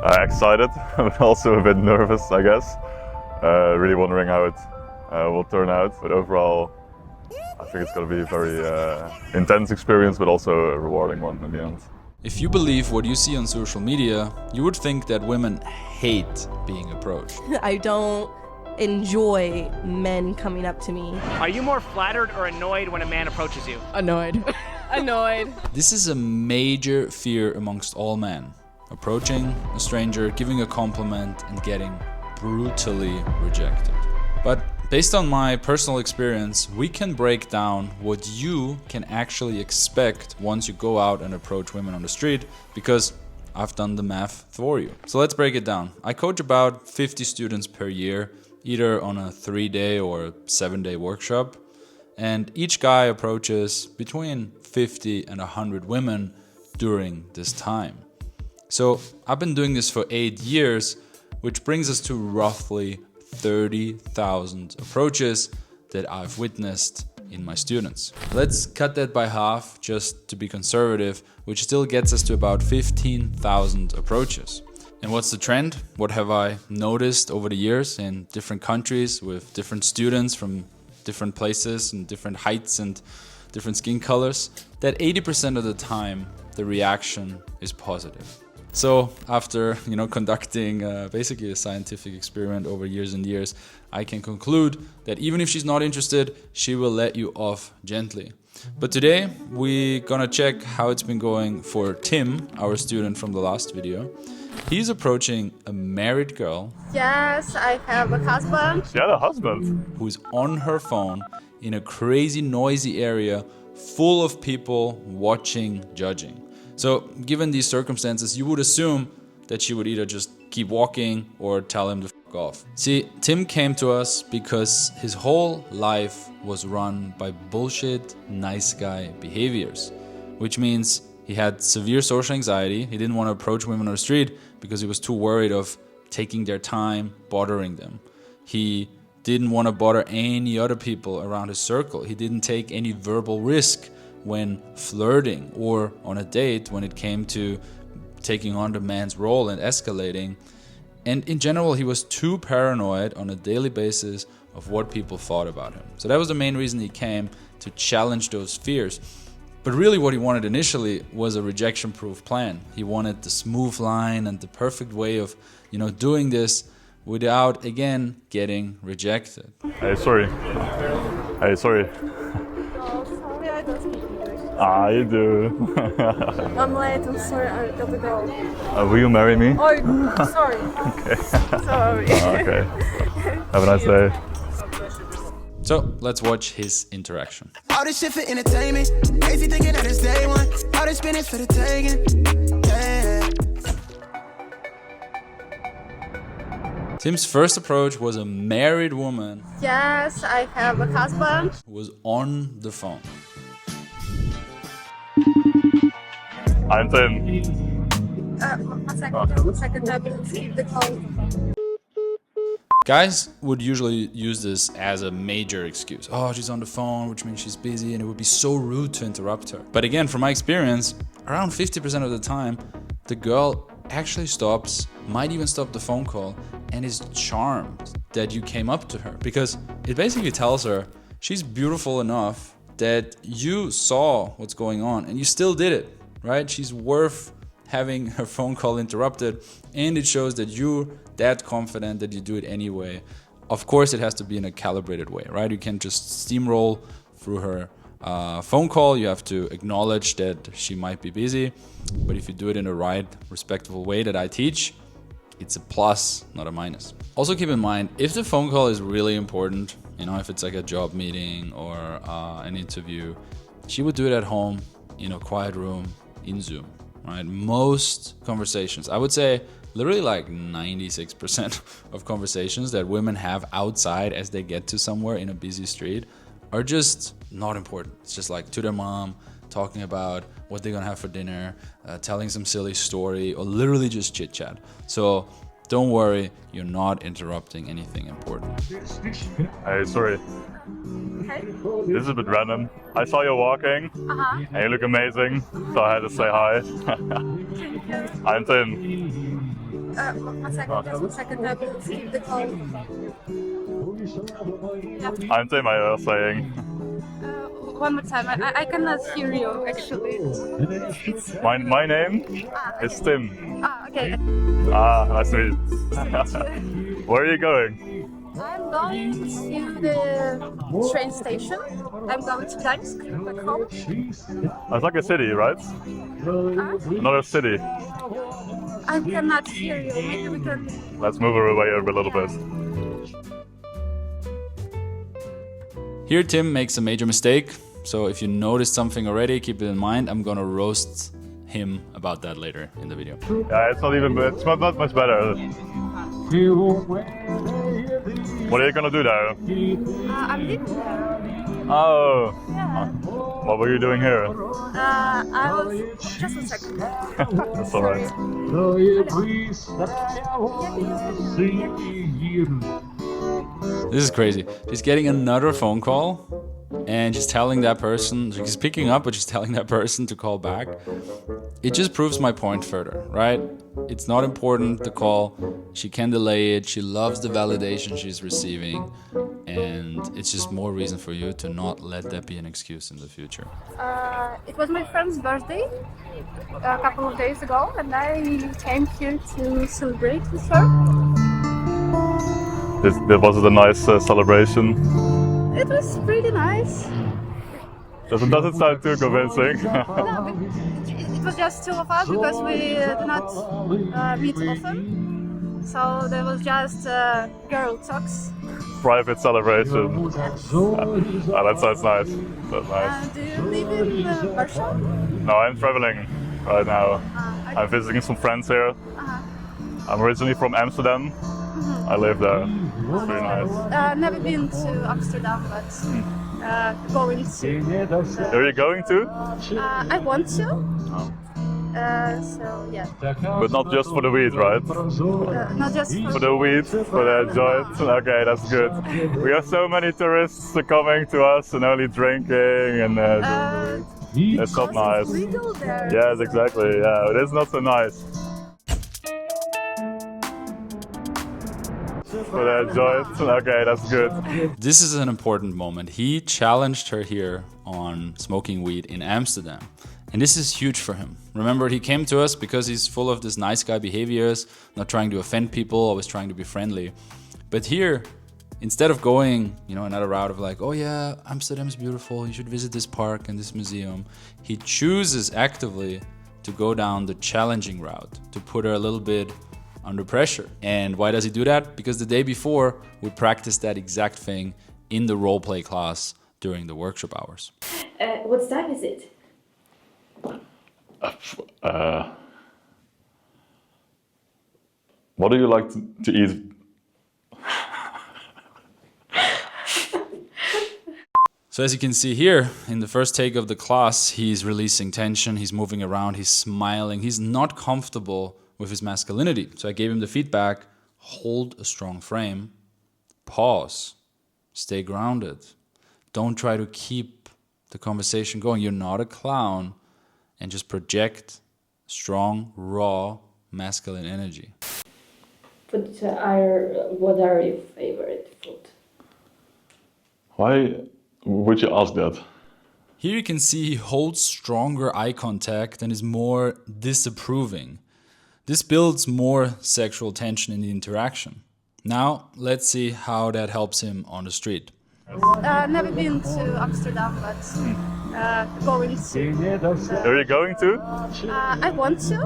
Excited, but also a bit nervous, I guess. Really wondering how it will turn out. But overall, I think it's going to be a very intense experience, but also a rewarding one in the end. If you believe what you see on social media, you would think that women hate being approached. I don't enjoy men coming up to me. Are you more flattered or annoyed when a man approaches you? Annoyed. Annoyed. This is a major fear amongst all men. Approaching a stranger, giving a compliment, and getting brutally rejected. But based on my personal experience, we can break down what you can actually expect once you go out and approach women on the street, because I've done the math for you. So let's break it down. I coach about 50 students per year, either on a 3-day or a 7-day workshop. And each guy approaches between 50 and 100 women during this time. So I've been doing this for 8 years, which brings us to roughly 30,000 approaches that I've witnessed in my students. Let's cut that by half just to be conservative, which still gets us to about 15,000 approaches. And what's the trend? What have I noticed over the years in different countries with different students from different places and different heights and different skin colors? That 80% of the time, the reaction is positive. So after conducting basically a scientific experiment over years and years, I can conclude that even if she's not interested, she will let you off gently. But today we're gonna check how it's been going for Tim, our student from the last video. He's approaching a married girl. Yes, I have a husband. She had a husband. Who's on her phone in a crazy noisy area full of people watching, judging. So given these circumstances, you would assume that she would either just keep walking or tell him to fuck off. See, Tim came to us because his whole life was run by bullshit nice guy behaviors, which means he had severe social anxiety. He didn't want to approach women on the street because he was too worried of taking their time, bothering them. He didn't want to bother any other people around his circle. He didn't take any verbal risk when flirting or on a date when it came to taking on the man's role and escalating. And in general, he was too paranoid on a daily basis of what people thought about him. So that was the main reason he came, to challenge those fears. But really what he wanted initially was a rejection-proof plan. He wanted the smooth line and the perfect way of, doing this without, again, getting rejected. Hey, sorry. Hey, sorry. Sorry, I don't speak English. Ah, you do. I'm late, I'm sorry, I gotta go. Will you marry me? Oh, sorry. Okay. Sorry. Okay. Have a nice day. So let's watch his interaction. All this shit for entertainment. Crazy thinking that it's day one. All this spinning for the taking. Yeah. Tim's first approach was a married woman Yes, I have a husband. who was on the phone. I'm Tim. One second, I will keep the call. Guys would usually use this as a major excuse. Oh, she's on the phone, which means she's busy, and it would be so rude to interrupt her. But again, from my experience, around 50% of the time, the girl actually stops, might even stop the phone call, and is charmed that you came up to her. Because it basically tells her she's beautiful enough that you saw what's going on and you still did it, right? She's worth having her phone call interrupted, and it shows that you're that confident that you do it anyway. Of course, it has to be in a calibrated way, right? You can't just steamroll through her phone call. You have to acknowledge that she might be busy, but if you do it in the right, respectful way that I teach, it's a plus, not a minus. Also keep in mind, if the phone call is really important, if it's like a job meeting or an interview, she would do it at home, in a quiet room, in Zoom. Right? Most conversations, I would say literally like 96% of conversations that women have outside as they get to somewhere in a busy street are just not important. It's just like to their mom, talking about what they're gonna have for dinner, telling some silly story, or literally just chit chat. So don't worry, you're not interrupting anything important. Hey, sorry. Hey. This is a bit random. I saw you walking, and you look amazing, so I had to say hi. I'm Tim. One second, just 1 second. I will skip the call. Yeah. I'm Tim, I was saying. One more time. I cannot hear you actually. My name is Tim. Okay. Nice to meet you. Where are you going? I'm going to the train station. I'm going to Gdańsk, back home. It's like a city, right? Another city. I cannot hear you. Maybe we can. Let's move away a little bit. Here Tim makes a major mistake, so if you noticed something already, keep it in mind. I'm gonna roast him about that later in the video. Yeah, it's not much better. What are you gonna do there? I'm living there. Oh. Yeah. What were you doing here? I was. Just 1 second. That's alright. This is crazy. She's getting another phone call and she's telling that person, she's picking up, but she's telling that person to call back. It just proves my point further, right? It's not important to call. She can delay it. She loves the validation she's receiving. And it's just more reason for you to not let that be an excuse in the future. It was my friend's birthday a couple of days ago, and I came here to celebrate with her. Was it a nice celebration? It was pretty nice. Doesn't sound too convincing. No, it was just two of us because we do not meet often. So there was just girl talks. Private celebration. That sounds nice. That's nice. Do you live in Warsaw? No, I'm traveling right now. I'm visiting some friends here. I'm originally from Amsterdam. I live there. It's very nice. Never been to Amsterdam, but going to. Are you going to? I want to. So yeah. But not just for the weed, right? Not just For the weed, for the joint. Okay, that's good. We have so many tourists coming to us and only drinking, and it's not nice. It's legal there. Yes, exactly. Yeah, it is not so nice. For the joint. Okay, that's good. This is an important moment. He challenged her here on smoking weed in Amsterdam. And this is huge for him. Remember, he came to us because he's full of this nice guy behaviors, not trying to offend people, always trying to be friendly. But here, instead of going, another route of like, oh yeah, Amsterdam is beautiful, you should visit this park and this museum, he chooses actively to go down the challenging route, to put her a little bit under pressure. And why does he do that? Because the day before, we practiced that exact thing in the roleplay class during the workshop hours. What time is it? What do you like to eat? So as you can see here, in the first take of the class, he's releasing tension, he's moving around, he's smiling, he's not comfortable with his masculinity. So I gave him the feedback, hold a strong frame, pause, stay grounded. Don't try to keep the conversation going. You're not a clown. And just project strong, raw, masculine energy. What are your favorite food? Why would you ask that? Here you can see he holds stronger eye contact and is more disapproving. This builds more sexual tension in the interaction. Now, let's see how that helps him on the street. Never been to Amsterdam, but going to. Are you going to? I want to.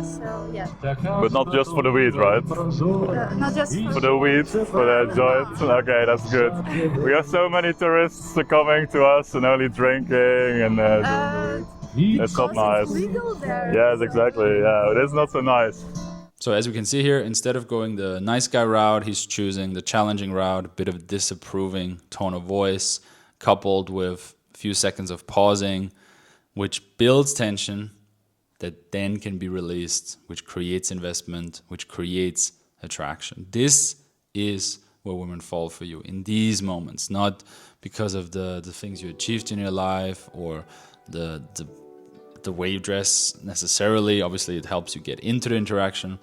So yeah. But not just for the weed, right? Not just For the weed, for the joint. Okay, that's good. We have so many tourists coming to us and only drinking, and it's not nice. It's legal there. Yes, exactly. Yeah, it is not so nice. So as we can see here, instead of going the nice guy route, he's choosing the challenging route, a bit of a disapproving tone of voice, coupled with a few seconds of pausing, which builds tension that then can be released, which creates investment, which creates attraction. This is where women fall for you, in these moments, not because of the things you achieved in your life or the the way you dress necessarily. Obviously, it helps you get into the interaction,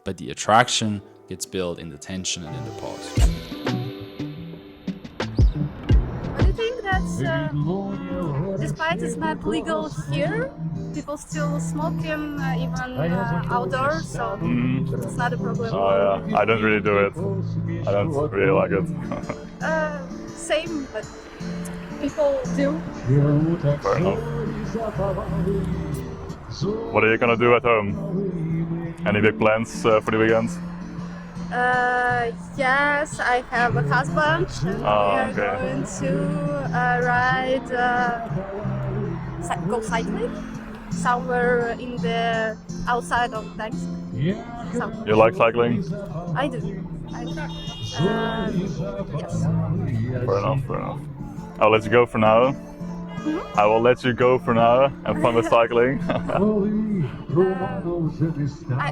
but the attraction gets built in the tension and in the pause. But I think that's, despite it's not legal here, people still smoking even outdoors, so it's not a problem. Oh yeah, I don't really do it. I don't really like it. Same, but people do. Fair enough. What are you gonna do at home? Any big plans for the weekend? Yes, I have a husband, and we are going to ride, go cycling somewhere in the outside of Gdańsk. You like cycling? I do. Yes. Fair enough, fair enough. I'll let you go for now. I will let you go for now. Have fun with cycling.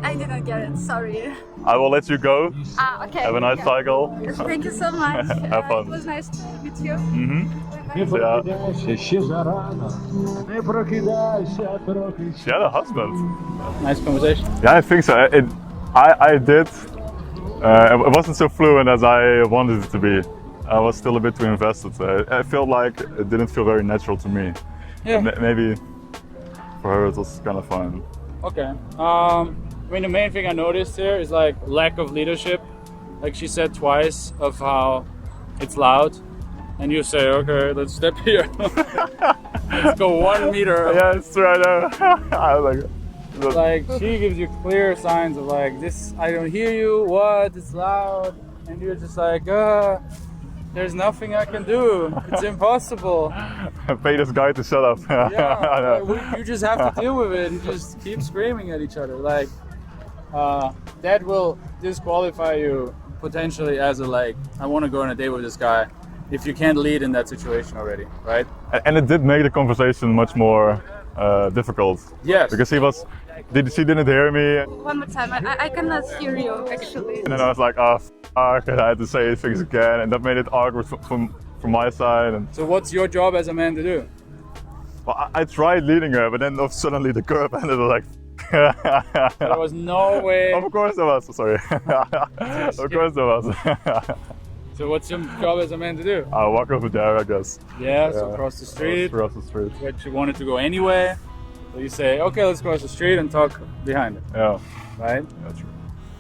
I didn't get it, sorry. I will let you go. Okay. Have a nice cycle. Thank you so much. Have fun. It was nice to meet you. Yeah. She had a husband. Nice conversation. Yeah, I think so. I did. It wasn't so fluent as I wanted it to be. I was still a bit too invested. I felt like it didn't feel very natural to me. Yeah. Maybe for her it was kind of fun. Okay. I mean, the main thing I noticed here is like lack of leadership. Like she said twice of how it's loud, and you say, okay, let's step here. Let's go 1 meter. Yeah, it's true. I know. I like it. Like she gives you clear signs of like this. I don't hear you. What? It's loud, and you're just like, there's nothing I can do. It's impossible. Pay this guy to shut up. Yeah, you just have to deal with it and just keep screaming at each other. Like that will disqualify you potentially as a like, I want to go on a date with this guy if you can't lead in that situation already, right? And it did make the conversation much more difficult. Yes. Because she didn't hear me. One more time, I cannot hear you actually. And then I was like, oh, fuck, and I had to say things again, and that made it awkward from my side. And So what's your job as a man to do? well, I tried leading her, but then suddenly the curve ended like. There was no way. Of course there was. Sorry. Of course there was. So what's your job as a man to do? I'll walk over there, I guess. Yeah, so across the street. Across the street. But you wanted to go anyway. So you say, okay, let's cross the street and talk behind it, Yeah, right? that's true.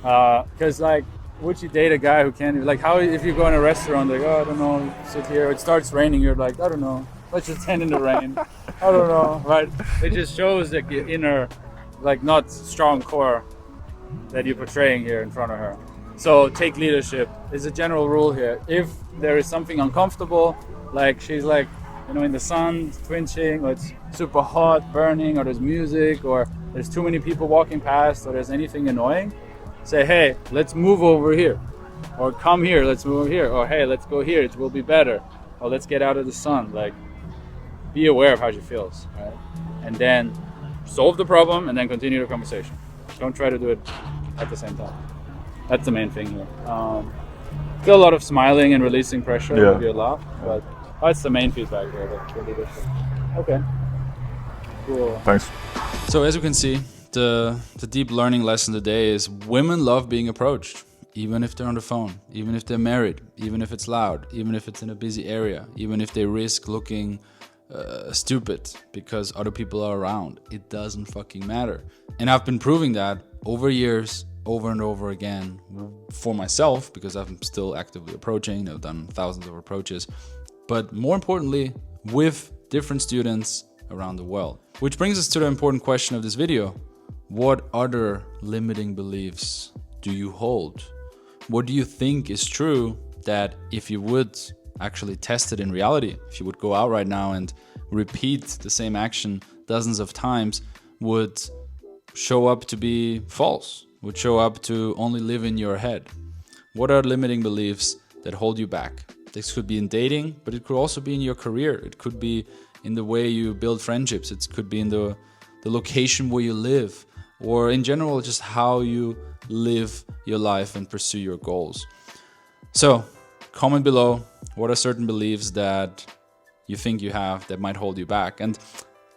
Because like, would you date a guy who can't? Like, how if you go in a restaurant, like, oh, I don't know, sit here. It starts raining. You're like, I don't know. Let's just stand in the rain. I don't know, right? It just shows like your inner, like, not strong core that you're portraying here in front of her. So take leadership. It's a general rule here. If there is something uncomfortable, like she's like, you know, in the sun, twitching, or it's super hot, burning, or there's music, or there's too many people walking past, or there's anything annoying, say, hey, let's move over here. Or come here, let's move over here. Or hey, let's go here, it will be better. Or let's get out of the sun. Like, be aware of how she feels, right? And then solve the problem and then continue the conversation. Don't try to do it at the same time. That's the main thing here. Feel a lot of smiling and releasing pressure. Yeah. Maybe a laugh, but that's the main feedback here. The leadership. Okay. Cool. Thanks. So as you can see, the deep learning lesson today is women love being approached, even if they're on the phone, even if they're married, even if it's loud, even if it's in a busy area, even if they risk looking stupid because other people are around. It doesn't fucking matter. And I've been proving that over years, over and over again for myself, because I'm still actively approaching. I've done thousands of approaches, but more importantly, with different students around the world. Which brings us to the important question of this video. What other limiting beliefs do you hold? What do you think is true that if you would actually test it in reality, if you would go out right now and repeat the same action dozens of times, would show up to be false, would show up to only live in your head? What are limiting beliefs that hold you back? This could be in dating, but it could also be in your career. It could be in the way you build friendships. It could be in the location where you live, or in general, just how you live your life and pursue your goals. So comment below, what are certain beliefs that you think you have that might hold you back? And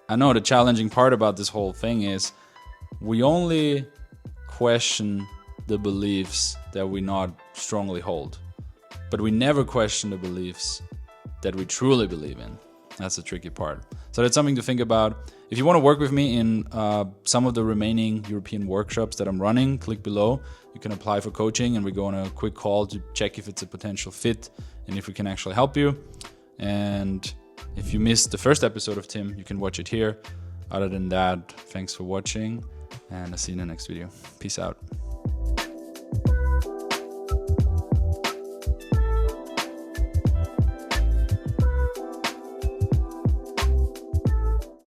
I know the challenging part about this whole thing is we only question the beliefs that we not strongly hold, but we never question the beliefs that we truly believe in. That's the tricky part. So that's something to think about. If you want to work with me in some of the remaining European workshops that I'm running, click below. You can apply for coaching and we go on a quick call to check if it's a potential fit and if we can actually help you. And if you missed the first episode of Tim, you can watch it here. Other than that, thanks for watching and I'll see you in the next video. Peace out.